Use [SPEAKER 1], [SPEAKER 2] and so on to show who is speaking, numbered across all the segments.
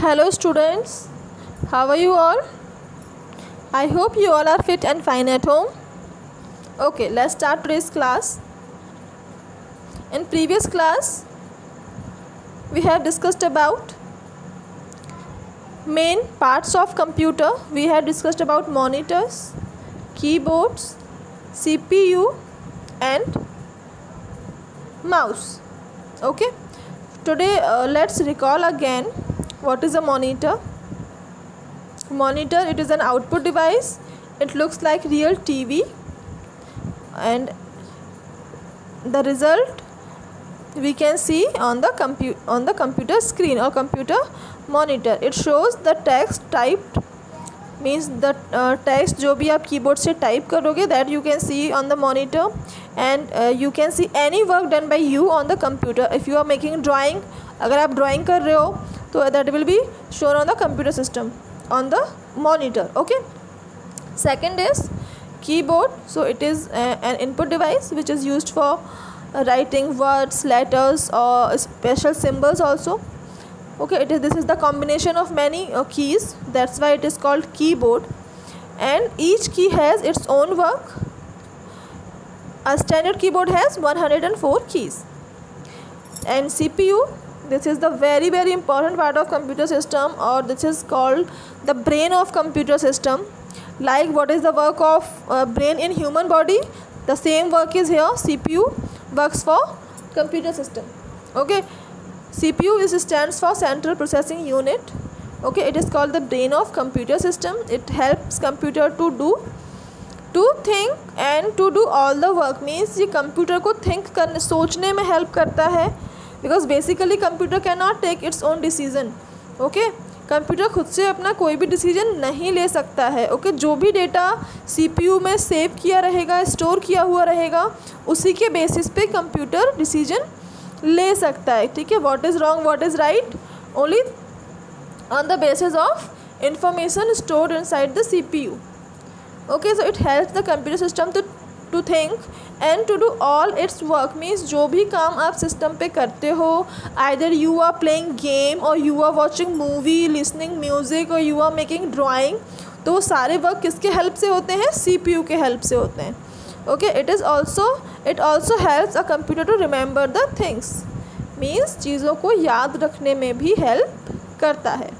[SPEAKER 1] Hello students, how are you all? I hope you all are fit and fine at home. Okay, let's start today's class. In previous class, we have discussed about main parts of computer. We have discussed about monitors, keyboards, CPU and mouse. Okay, today let's recall again what is a monitor. Monitor, it is an output device. It looks like real TV and the result we can see on the computer screen or computer monitor. It shows the text typed, means the text जो भी आप keyboard से type करोगे that you can see on the monitor, and you can see any work done by you on the computer. If you are making drawing, अगर आप drawing कर रहे हो तो that will be shown on the computer system on the monitor. Okay, second is keyboard. So it is an input device which is used for writing words, letters or special symbols also. Okay, this is the combination of many keys, that's why it is called keyboard, and each key has its own work. A standard keyboard has 104 keys. And CPU, this is the very important part of computer system, or this is called the brain of computer system. Like what is the work of brain in human body, the same work is here. CPU works for computer system. Okay, CPU stands for central processing unit. Okay, it is called the brain of computer system. It helps computer to think and to do all the work. Means ये computer को think करने सोचने में help करता है, because basically computer cannot take its own decision. Okay, computer खुद से अपना कोई भी डिसीजन नहीं ले सकता है. ओके, जो भी डेटा सीपीयू में सेव किया रहेगा, स्टोर किया हुआ रहेगा, उसी के बेसिस पे कंप्यूटर डिसीजन ले सकता है. ठीक है, what is wrong, what is right, only on the basis of information stored inside the CPU. Okay, so it helps the computer system to think and to do all its work. Means जो भी काम आप system पे करते हो, either you are playing game और you are watching movie, listening music और you are making drawing, तो वो सारे वर्क किसके हेल्प से होते हैं? सीपीयू के हेल्प से होते हैं. Okay, it also helps a computer to remember the things. Means चीज़ों को याद रखने में भी हेल्प करता है.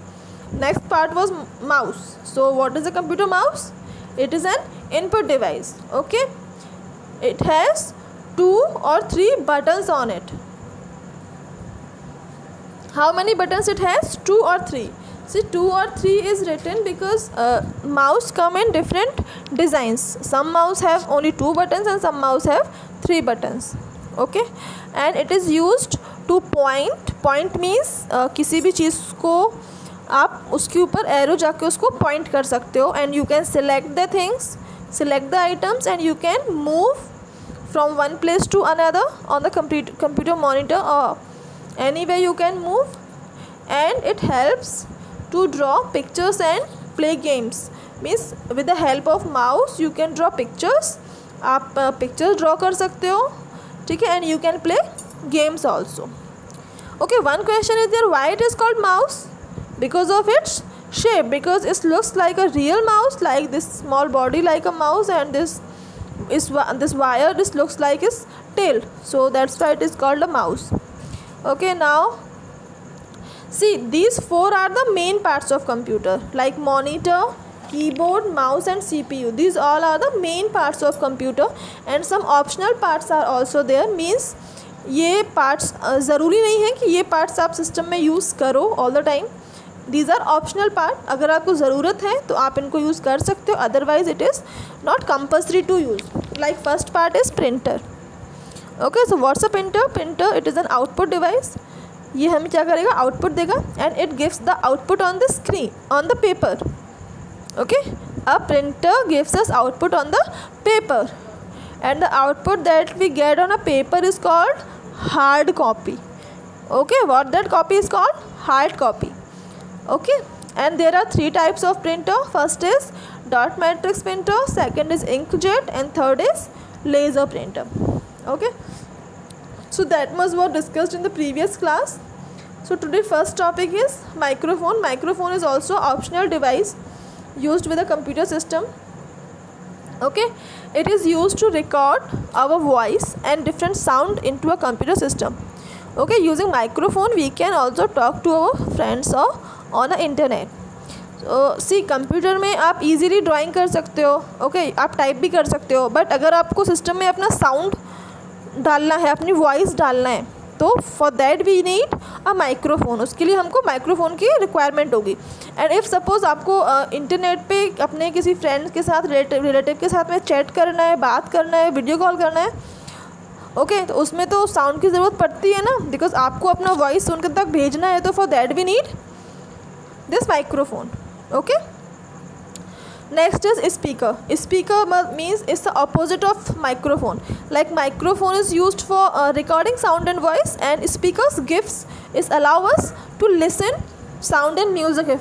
[SPEAKER 1] Next part was mouse. So what is a computer mouse? It is an input device. Okay, it has 2 or 3 buttons on it. How many buttons it has? 2 or 3. See, 2 or 3 is written because mouse come in different designs. Some mouse have only 2 buttons and some mouse have 3 buttons. Okay, and it is used to point means किसी भी चीज़ को आप उसके ऊपर arrow जाके उसको point कर सकते हो, and you can select the things, select the items, and you can move from one place to another on the computer monitor, or anywhere you can move. And it helps to draw pictures and play games. Means with the help of mouse you can draw pictures. आप pictures draw कर सकते हो, ठीक है, and you can play games also. Okay, one question is there, why it is called mouse? Because of its shape, because it looks like a real mouse, like this small body like a mouse, and this wire, this looks like its tail, so that's why it is called a mouse. Okay, now see, these 4 are the main parts of computer, like monitor, keyboard, mouse and CPU. These all are the main parts of computer, and some optional parts are also there. Means ये parts ज़रूरी नहीं है कि ये parts आप system में use करो all the time. These are optional part. अगर आपको ज़रूरत है तो आप इनको यूज़ कर सकते हो, otherwise it is not compulsory to use. Like first part is printer. Okay, so what's a printer? Printer, it is an output device. ये हमें क्या करेगा? आउटपुट देगा, and it gives the output on the screen, on the paper. Okay, a printer gives us output on the paper, and the output that we get on a paper is called hard copy. Okay, what that copy is called? Hard copy. Okay, and there are 3 types of printer. First is dot matrix printer, second is inkjet, and third is laser printer. Okay, so that was what discussed in the previous class. So today first topic is microphone. Microphone is also optional device used with a computer system. Okay, it is used to record our voice and different sound into a computer system. Okay, using microphone we can also talk to our friends or on the internet. So see computer में आप easily drawing कर सकते हो. Okay, आप type भी कर सकते हो, बट अगर आपको सिस्टम में अपना साउंड डालना है, अपनी वॉइस डालना है, तो for that we need a microphone. उसके लिए हमको माइक्रोफोन की रिक्वायरमेंट होगी. एंड इफ़ सपोज़ आपको इंटरनेट पे अपने किसी फ्रेंड के साथ, रिलेटिव के साथ में चैट करना है, बात करना है, वीडियो कॉल करना है, ओके, तो उसमें तो साउंड की ज़रूरत पड़ती है ना, बिकॉज आपको अपना वॉइस उनके तक भेजना है. तो for that we need this microphone. Okay, next is speaker. Speaker means it's the opposite of microphone. Like microphone is used for recording sound and voice, and speakers gifts is allow us to listen sound and music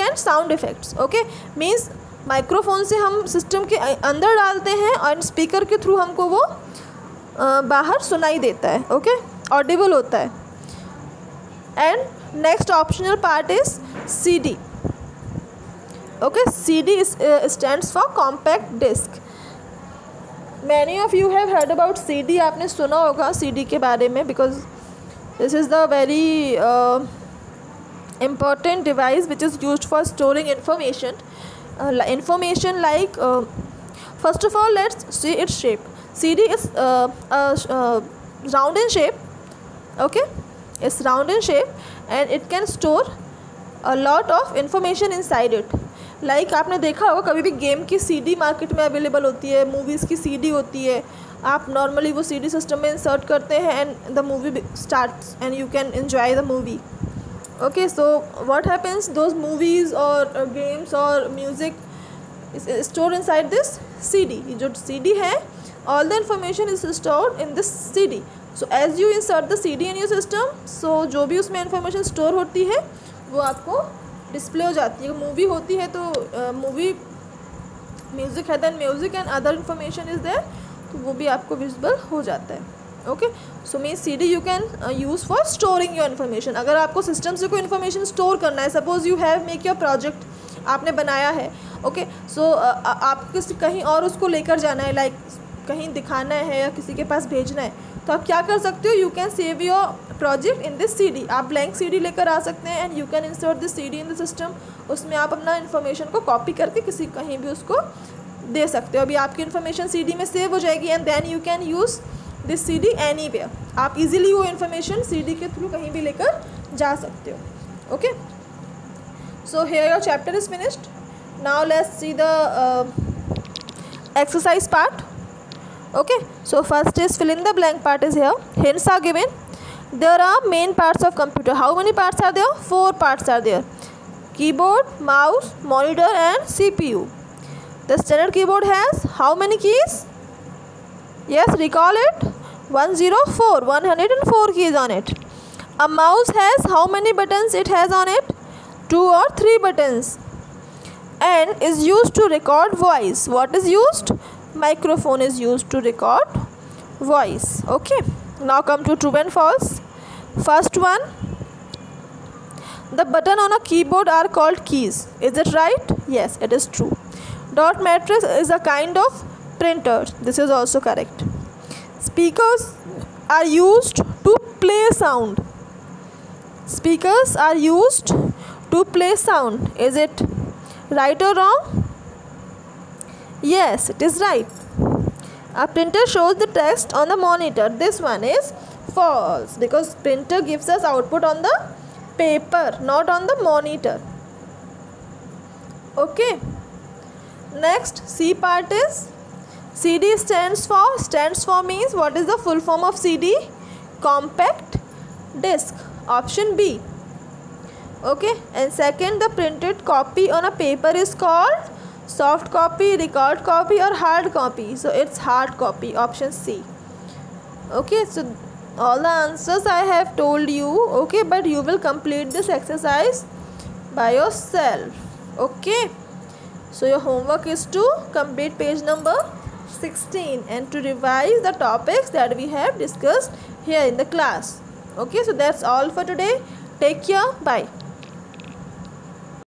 [SPEAKER 1] and sound effects. Okay, means microphone से हम system के अंदर डालते हैं और speaker के through हमको वो बाहर सुनाई देता है. ओके, ऑडिबल होता है. And next optional part is CD. Okay, CD stands for compact disc. Many of you have heard about CD. आपने सुना होगा CD के बारे में, because this is the very important device which is used for storing information. Information like first of all, let's see its shape. CD is round in shape. Okay, it's round in shape and it can store a lot of information inside it. Like आपने देखा होगा कभी भी game की CD market में available होती है, movies की CD होती है. आप नॉर्मली वो CD सिस्टम में इंसर्ट करते हैं and the movie starts and you can enjoy the movie. Okay, so what happens, those movies और गेम्स और music store inside this CD. जो CD है, all the information is stored in this CD. So as you insert the CD in your system, so जो भी उसमें information store होती है वो आपको डिस्प्ले हो जाती है. मूवी होती है तो मूवी, म्यूज़िक है then music and other information is there, तो वो भी आपको विजिबल हो जाता है. ओके, so mean CD you can use for storing your information. अगर आपको सिस्टम से कोई इन्फॉर्मेशन स्टोर करना है, suppose you have make your project, आपने बनाया है. ओके, सो आप किसी कहीं और उसको लेकर जाना है, लाइक कहीं दिखाना है या किसी के पास भेजना है, तो आप क्या कर सकते हो, you can save your project in this CD. आप ब्लैंक CD लेकर आ सकते हैं and you can insert this CD in the system. उसमें आप अपना इन्फॉर्मेशन को कॉपी करके किसी कहीं भी उसको दे सकते हो. अभी आपकी इन्फॉर्मेशन CD में सेव हो जाएगी and then you can use this CD anywhere. आप इजीली वो इन्फॉर्मेशन CD के थ्रू कहीं भी लेकर जा सकते हो. Okay, so here your chapter is finished. Now let's see the exercise part. Okay, so first is fill in the blank part is here. Hints are given. There are main parts of computer. How many parts are there? 4 parts are there. Keyboard, mouse, monitor and CPU. The standard keyboard has how many keys? Yes, recall it. 104. 104 keys on it. A mouse has how many buttons it has on it? 2 or 3 buttons. And is used to record voice. What is used? Microphone is used to record voice. Okay, now come to true and false. First one, the button on a keyboard are called keys. Is it right? Yes, it is true. Dot matrix is a kind of printer. This is also correct. Speakers are used to play sound. Speakers are used to play sound. Is it right or wrong? Yes, it is right. A printer shows the text on the monitor. This one is false because printer gives us output on the paper, not on the monitor. Okay. Next, C part is CD stands for means what is the full form of CD? Compact disc. Option B. Okay. And second, the printed copy on a paper is called soft copy, record copy or hard copy. So it's hard copy. Option C. Okay, so all the answers I have told you. Okay, but you will complete this exercise by yourself. Okay, so your homework is to complete page number 16 and to revise the topics that we have discussed here in the class. Okay, so that's all for today. Take care. Bye.